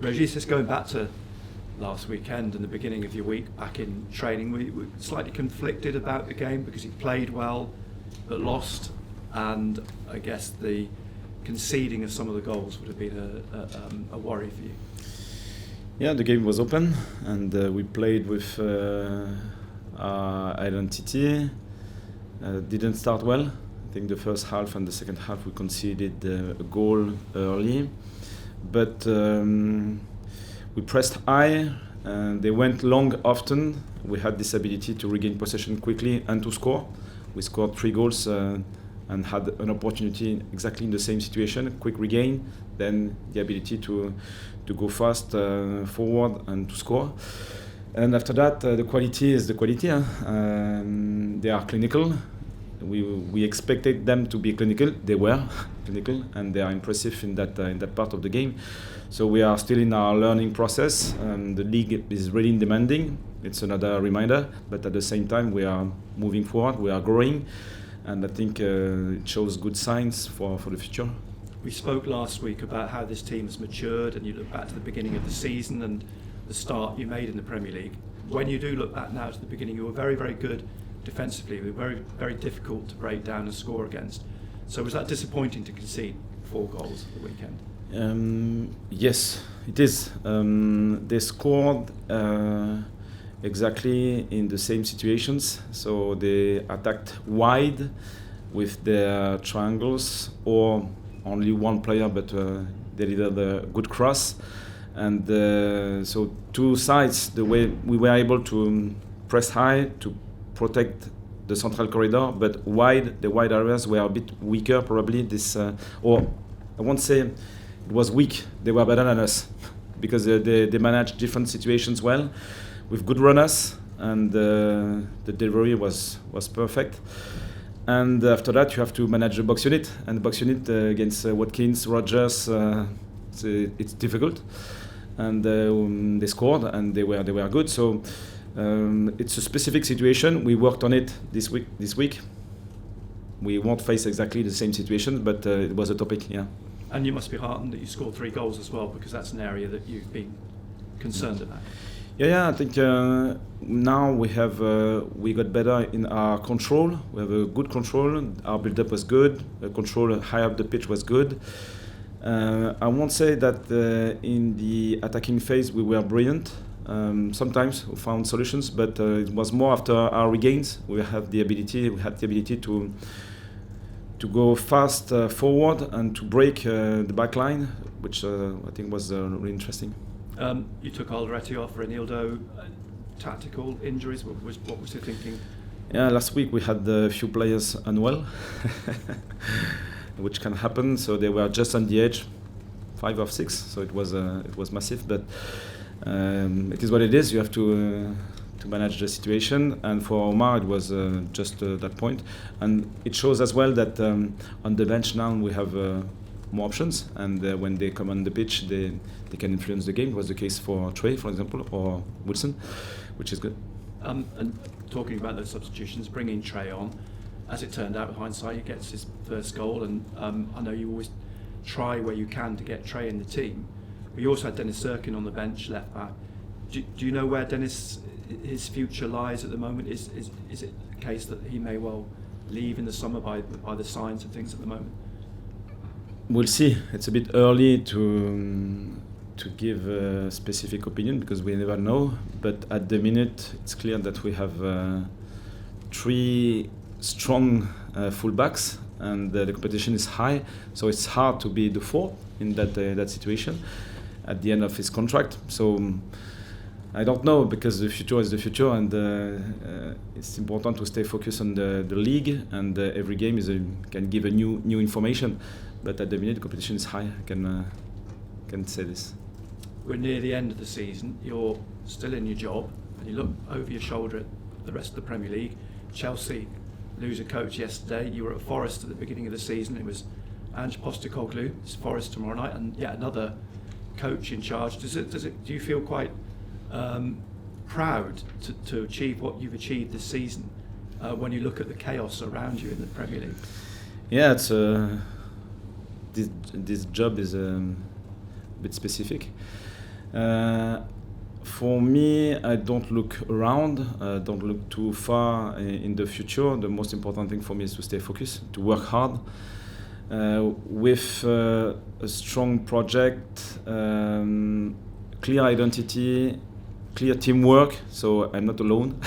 Régis, just going back to last weekend and the beginning of your week back in training, we were slightly conflicted about the game because he played well but lost, and I guess the conceding of some of the goals would have been a worry for you. Yeah, the game was open and we played with our identity. Didn't start well. I think the first half and the second half we conceded a goal early, but we pressed high and they went long often. We had this ability to regain possession quickly and to score. We scored 3 goals and had an opportunity exactly in the same situation, quick regain, then the ability to go fast forward and to score. And after that, the quality is the quality. They are clinical. We expected them to be clinical. They were clinical, and they are impressive in that part of the game. So we are still in our learning process. The league is really demanding. It's another reminder, but at the same time, we are moving forward. We are growing, and I think it shows good signs for the future. We spoke last week about how this team has matured, and you look back to the beginning of the season and the start you made in the Premier League. When you do look back now to the beginning, you were very, very good defensively. You were very, very difficult to break down and score against. So was that disappointing to concede 4 goals at the weekend? Yes, it is. They scored exactly in the same situations. So they attacked wide with their triangles, or only one player, but they delivered a good cross. And so 2 sides, the way we were able to press high to protect the central corridor, but the wide areas were a bit weaker probably. Or I won't say it was weak, they were better than us because they managed different situations well with good runners, and the delivery was perfect. And after that you have to manage the box unit, and the box unit against Watkins, Rogers, it's difficult. And they scored, and they were good. So it's a specific situation. We worked on it this week. We won't face exactly the same situation, but it was a topic, yeah. And you must be heartened that you scored 3 goals as well, because that's an area that you've been concerned about. Yeah. I think now we got better in our control. We have a good control. Our build-up was good. The control high up the pitch was good. I won't say that in the attacking phase we were brilliant. Sometimes we found solutions, but it was more after our regains. We had the ability to go fast forward and to break the back line, which I think was really interesting. You took Alderete off, Reinildo, tactical injuries. What was the thinking? Yeah, last week we had a few players unwell, which can happen. So they were just on the edge, 5 of 6. So it was massive, but it is what it is. You have to manage the situation. And for Omar, it was just that point. And it shows as well that on the bench now we have more options, and when they come on the pitch, they can influence the game. It was the case for Trey, for example, or Wilson, which is good. And talking about those substitutions, bringing Trey on, as it turned out, with hindsight, he gets his first goal, and I know you always try where you can to get Trey in the team. But you also had Dennis Serkin on the bench, left back. Do you know where Dennis, his future lies at the moment? Is it a case that he may well leave in the summer by the signs of things at the moment? We'll see. It's a bit early to give a specific opinion because we never know. But at the minute, it's clear that we have 3 strong fullbacks, and the competition is high. So it's hard to be the 4th in that situation at the end of his contract. So I don't know, because the future is the future, and it's important to stay focused on the league. And every game can give a new information. But at the minute, the competition is high. I can say this. We're near the end of the season. You're still in your job, and you look over your shoulder at the rest of the Premier League. Chelsea lose a coach yesterday. You were at Forest at the beginning of the season. It was Ange Postecoglou. It's Forest tomorrow night, and yet another coach in charge. Do you feel quite proud to achieve what you've achieved this season when you look at the chaos around you in the Premier League? Yeah, it's this job is a bit specific. For me, I don't look around, don't look too far in the future. The most important thing for me is to stay focused, to work hard. With a strong project, clear identity, clear teamwork, so I'm not alone.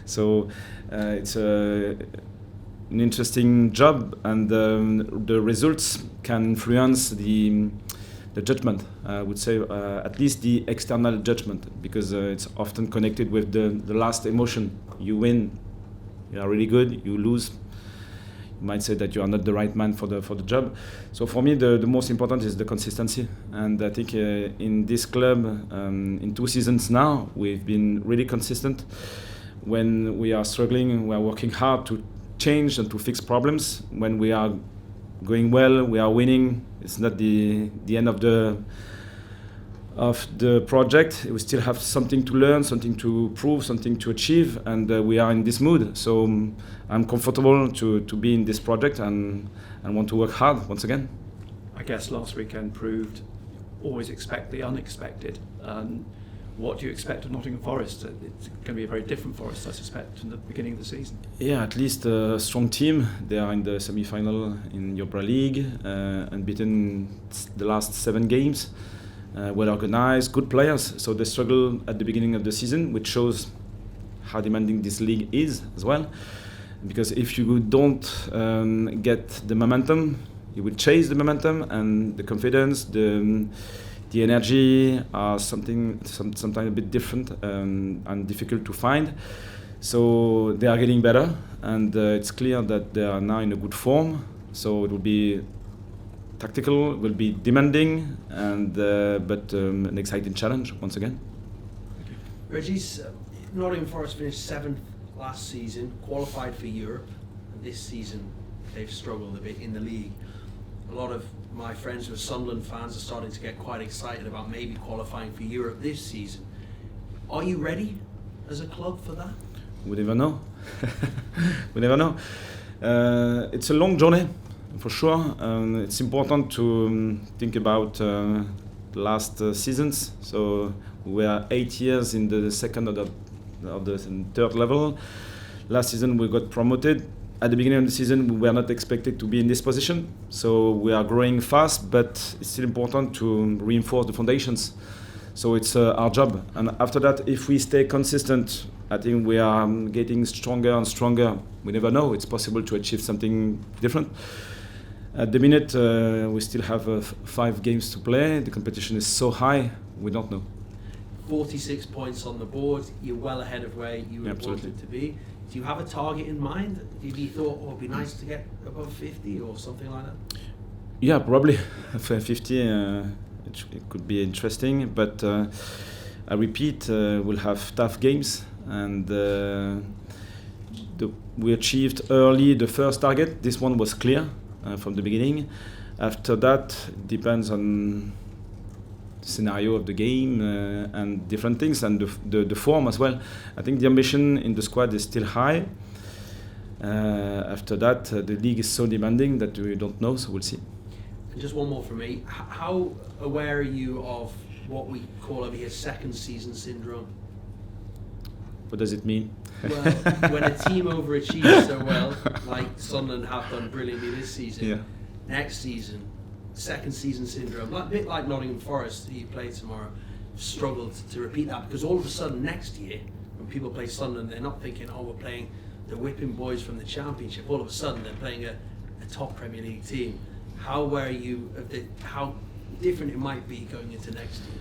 So it's an interesting job, and the results can influence the judgment. I would say at least the external judgment, because it's often connected with the last emotion. You win, you are really good. You lose, you might say that you are not the right man for the job. So for me, the most important is the consistency. And I think in this club, in 2 seasons now, we've been really consistent. When we are struggling, we are working hard to change and to fix problems. When we are going well, we are winning. It's not the end of the project. We still have something to learn, something to prove, something to achieve, and we are in this mood. So I'm comfortable to be in this project and want to work hard once again. I guess last weekend proved always expect the unexpected. What do you expect of Nottingham Forest? It's going to be a very different Forest, I suspect, from the beginning of the season. Yeah, at least a strong team. They are in the semi-final in Europa League, unbeaten the last 7 games. Well organized, good players. So they struggle at the beginning of the season, which shows how demanding this league is as well. Because if you don't get the momentum, you will chase the momentum, and the confidence, the energy are sometimes a bit different and difficult to find. So they are getting better, and it's clear that they are now in a good form. So it will be tactical, will be demanding, and but an exciting challenge once again. Régis, Nottingham Forest finished 7th last season, qualified for Europe, and this season they've struggled a bit in the league. A lot of my friends who are Sunderland fans are starting to get quite excited about maybe qualifying for Europe this season. Are you ready as a club for that? We never know. We never know. It's a long journey, for sure. It's important to think about the last seasons. So we were 8 years in the second or the third level. Last season we got promoted. At the beginning of the season, we were not expected to be in this position. So we are growing fast, but it's still important to reinforce the foundations. So it's our job. And after that, if we stay consistent, I think we are getting stronger and stronger. We never know. It's possible to achieve something different. At the minute, we still have 5 games to play. The competition is so high, we don't know. 46 points on the board. You're well ahead of where you wanted to be. Do you have a target in mind? Have you thought, oh, it'd be nice to get above 50 or something like that? Yeah, probably. 50, it could be interesting. But I repeat, we'll have tough games. And we achieved early the first target. This one was clear from the beginning. After that, it depends on scenario of the game and different things, and the form as well. I think the ambition in the squad is still high. After that, the league is so demanding that we don't know, so we'll see. And just one more from me. How aware are you of what we call over here second season syndrome? What does it mean? Well, when a team overachieves so well, like Sunderland have done brilliantly this season, next season, second season syndrome, a bit like Nottingham Forest, who you play tomorrow, struggled to repeat that, because all of a sudden next year, when people play Sunderland, they're not thinking, oh, we're playing the whipping boys from the Championship. All of a sudden they're playing a top Premier League team. How aware are you of how different it might be going into next year?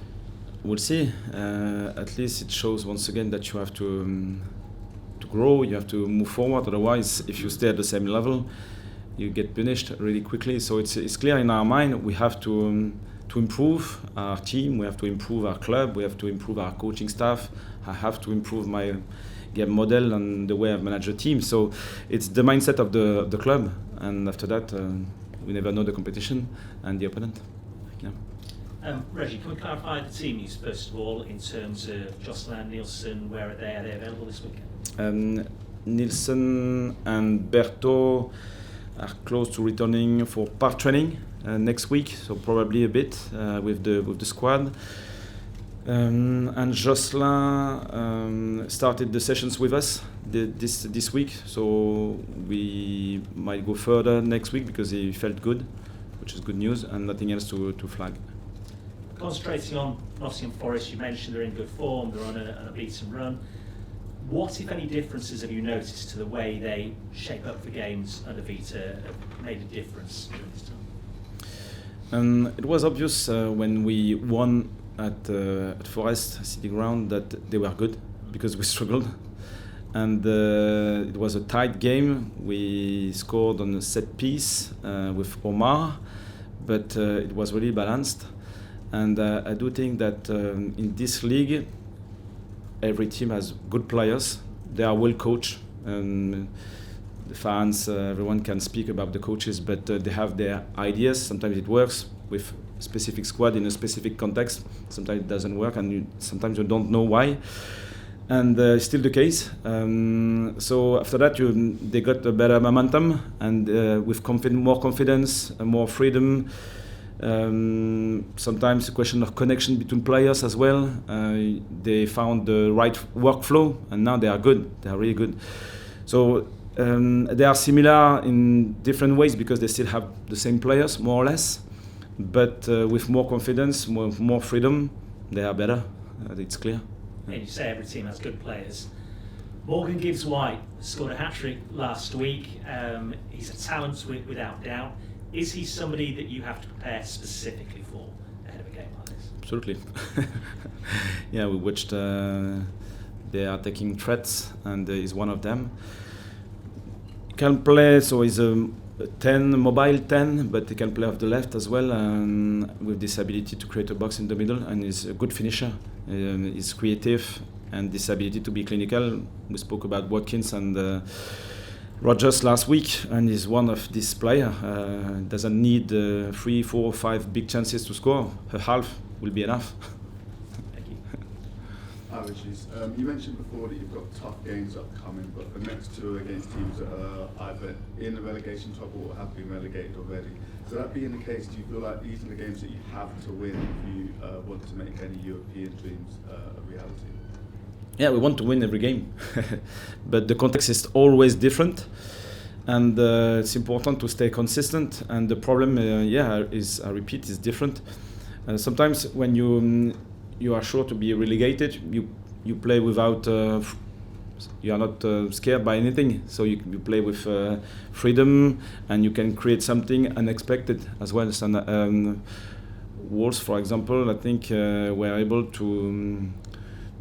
We'll see. At least it shows once again that you have to grow, you have to move forward. Otherwise, if you stay at the same level, you get punished really quickly. So it's clear in our mind we have to improve our team, we have to improve our club, we have to improve our coaching staff. I have to improve my game model and the way I manage a team. So it's the mindset of the club, and after that we never know the competition and the opponent. Yeah. Régis, can we clarify the team use first of all in terms of Jocelyn, Nielsen, where are they available this weekend? Nielsen and Berto are close to returning for part training next week, so probably a bit with the squad. And Jocelyn started the sessions with us this week, so we might go further next week because he felt good, which is good news, and nothing else to flag. Concentrating on Nottingham Forest, you mentioned they're in good form, they're on a beaten run. What, if any, differences have you noticed to the way they shape up for games under Vita have made a difference during this time? It was obvious when we won at Forest City Ground that they were good because we struggled, and it was a tight game. We scored on a set piece with Omar, but it was really balanced, and I do think that in this league every team has good players. They are well coached. The fans, everyone can speak about the coaches, but they have their ideas. Sometimes it works with specific squad in a specific context. Sometimes it doesn't work, and sometimes you don't know why. And still the case. So after that, they got a better momentum, and with more confidence, more freedom. Sometimes a question of connection between players as well. They found the right workflow, and now they are good. They are really good. So they are similar in different ways because they still have the same players, more or less. But with more confidence, more freedom, they are better. It's clear. And you say every team has good players. Morgan Gibbs-White scored a hat-trick last week. He's a talent without doubt. Is he somebody that you have to prepare specifically for ahead of a game like this? Absolutely. Yeah, we watched. They are taking threats, and he's one of them. Can play, so he's a 10, mobile 10, but he can play off the left as well, with this ability to create a box in the middle, and he's a good finisher. He's creative, and this ability to be clinical. We spoke about Watkins and Rogers last week, and he's one of these players. Doesn't need 3, 4, 5 big chances to score. A half will be enough. Thank you. Hi, Régis. You mentioned before that you've got tough games upcoming, but the next two are against teams that are either in the relegation trouble or have been relegated already. So that being the case, do you feel like these are the games that you have to win if you want to make any European dreams a reality? Yeah, we want to win every game, but the context is always different, and it's important to stay consistent. And the problem, is, I repeat, is different. Sometimes when you are sure to be relegated, you play without, you are not scared by anything. So you play with freedom, and you can create something unexpected as well. So, Wolves, for example, I think were able to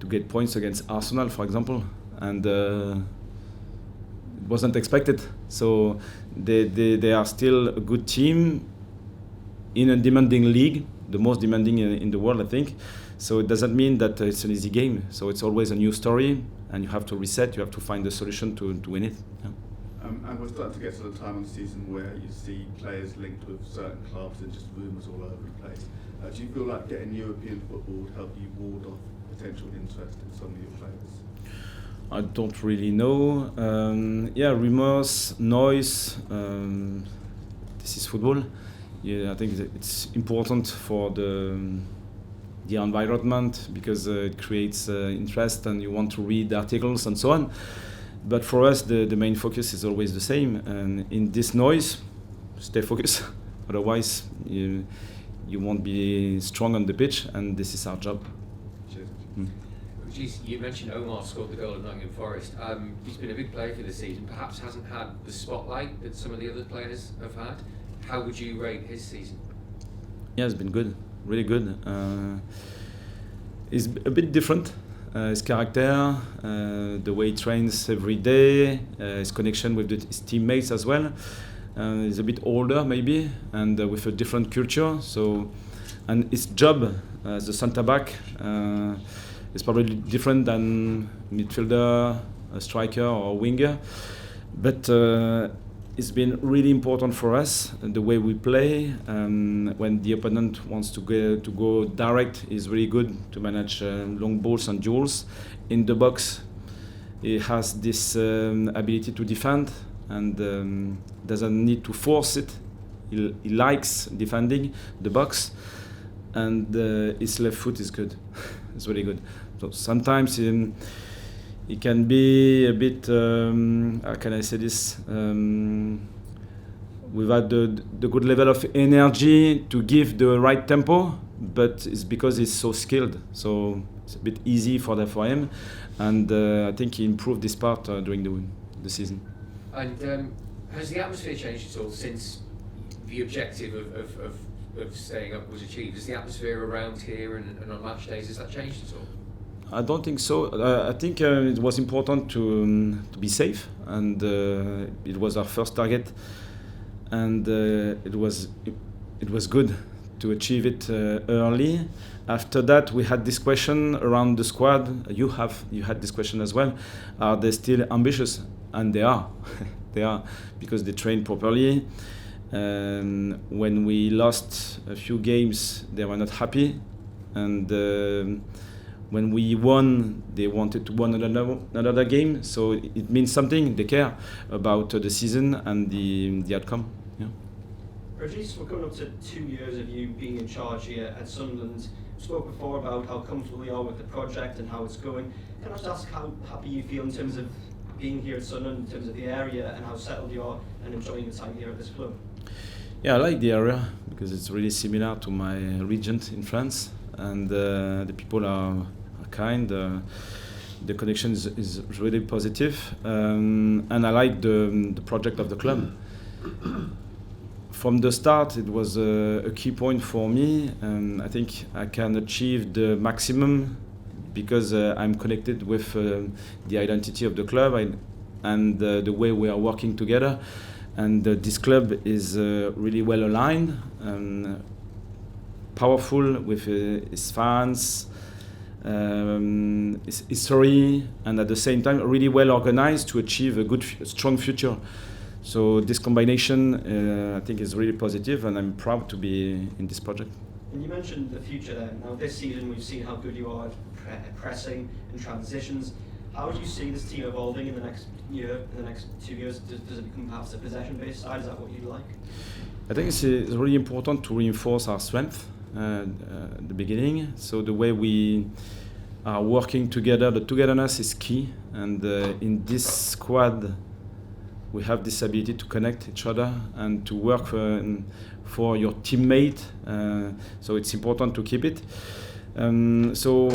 get points against Arsenal, for example, and it wasn't expected. So they are still a good team in a demanding league, the most demanding in the world, I think. So it doesn't mean that it's an easy game. So it's always a new story, and you have to reset. You have to find a solution to win it. Yeah. And we're starting to get to the time of the season where you see players linked with certain clubs and just rumours all over the place. Do you feel like getting European football would help you ward off potential interest in some of your players? I don't really know. Rumors, noise. This is football. Yeah, I think it's important for the environment because it creates interest, and you want to read articles and so on. But for us, the main focus is always the same. And in this noise, stay focused. Otherwise, you won't be strong on the pitch, and this is our job. Régis, you mentioned Omar scored the goal at Nottingham Forest. He's been a big player for this season, perhaps hasn't had the spotlight that some of the other players have had. How would you rate his season? Yeah, it's been good, really good. He's a bit different. His character, the way he trains every day, his connection with his teammates as well. He's a bit older maybe, and with a different culture. So, and his job as a centre back is probably different than midfielder, a striker, or a winger. But it's been really important for us the way we play. When the opponent wants to go direct, is really good to manage long balls and duels. In the box, he has this ability to defend and doesn't need to force it. He likes defending the box, and his left foot is good. It's really good. So sometimes it can be a bit, how can I say this, without the good level of energy to give the right tempo, but it's because he's so skilled, so it's a bit easy for him, and I think he improved this part during the season. And has the atmosphere changed at all since the objective of staying up was achieved? Has the atmosphere around here and on match days, has that changed at all? I don't think so. I think it was important to be safe, and it was our first target, and it was good to achieve it early. After that, we had this question around the squad. You had this question as well. Are they still ambitious? And they are. They are, because they train properly. When we lost a few games, they were not happy, and when we won, they wanted to win another game. So it means something. They care about the season and the outcome. Yeah. Régis, we're coming up to 2 years of you being in charge here at Sunderland. We spoke before about how comfortable you are with the project and how it's going. Can I just ask how happy you feel in terms of being here at Sunderland, in terms of the area, and how settled you are and enjoying your time here at this club? Yeah, I like the area because it's really similar to my region in France, and the people are kind. The connection is really positive, and I like the project of the club. From the start, it was a key point for me, and I think I can achieve the maximum because I'm connected with the identity of the club and the way we are working together. And this club is really well aligned, powerful with its fans, its history, and at the same time really well organized to achieve a strong future. So this combination, I think, is really positive, and I'm proud to be in this project. And you mentioned the future there. Now this season we've seen how good you are at pressing and transitions. How do you see this team evolving in the next year, in the next 2 years? Does it become perhaps a possession-based side? Is that what you'd like? I think it's really important to reinforce our strength at the beginning. So the way we are working together, the togetherness is key. And in this squad, we have this ability to connect each other and to work for your teammate. So it's important to keep it. So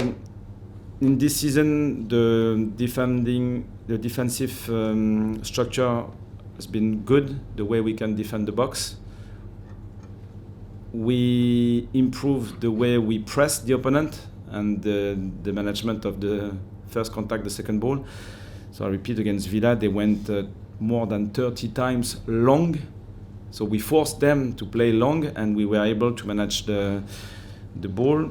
in this season, the defensive structure has been good. The way we can defend the box. We improved the way we press the opponent and the management of the first contact, the second ball. So I repeat, against Villa, they went more than 30 times long. So we forced them to play long, and we were able to manage the ball.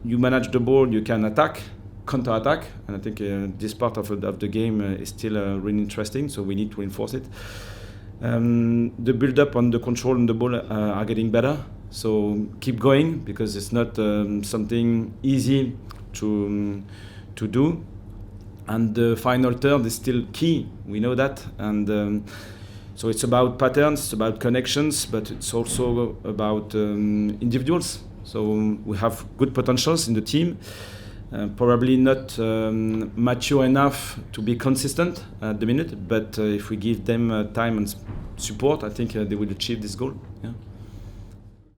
You manage the ball, you can attack, counter-attack, and I think this part of the game is still really interesting, so we need to reinforce it. The build-up on the control on the ball are getting better, so keep going, because it's not something easy to do. And the final third is still key, we know that, and so it's about patterns, it's about connections, but it's also about individuals. So we have good potentials in the team, probably not mature enough to be consistent at the minute, but if we give them time and support, I think they will achieve this goal. Yeah.